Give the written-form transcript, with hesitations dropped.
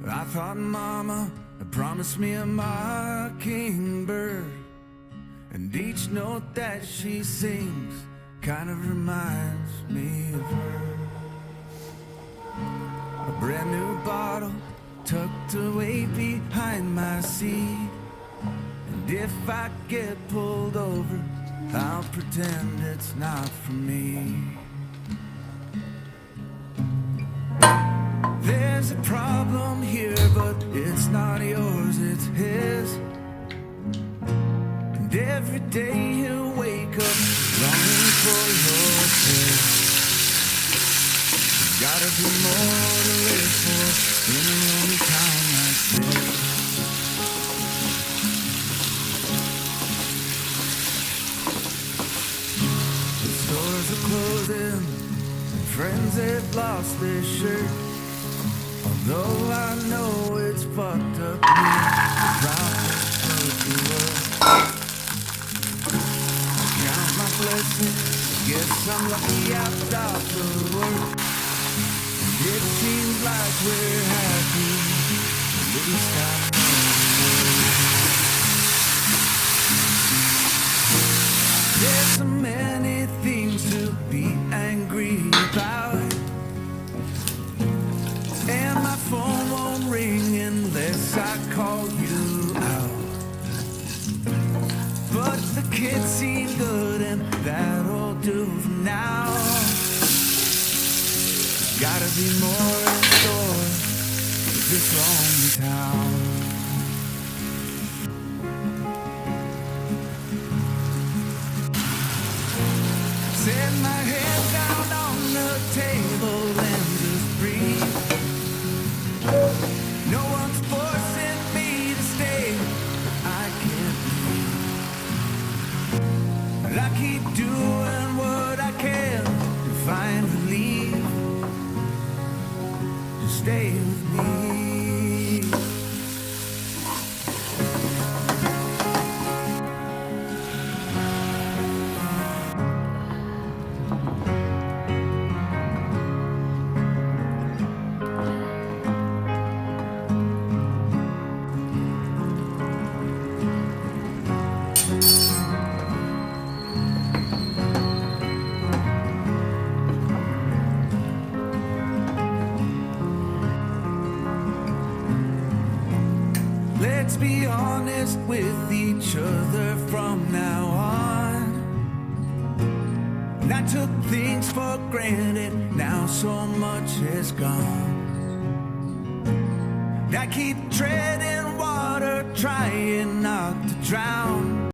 I thought Mama had promised me a mockingbird, and each note that she sings kind of reminds me of her. A brand new bottle tucked away behind my seat, and if I get pulled over, I'll pretend it's not for me. There's a problem here, but it's not yours, it's his. And every day he'll wake up longing for your kiss. There's gotta be more to live for in a lonely town like this. The stores are closing, and friends have lost their shirt. Although I know it's fucked up, the promise close to us. I count my blessings, guess I'm lucky I've stopped the work. And it seems like we're happy, at least I know. There's so many things to be angry about, and my phone won't ring unless I call you out. But the kids seem good and that'll do for now. Gotta be more in store with this lonely town. Set my head down on the table and just breathe. No one's forcing me to stay, I can't leave. I keep doing what I can to find relief. Just stay with me. Let's be honest with each other from now on. And I took things for granted, now so much is gone. I keep treading water, trying not to drown.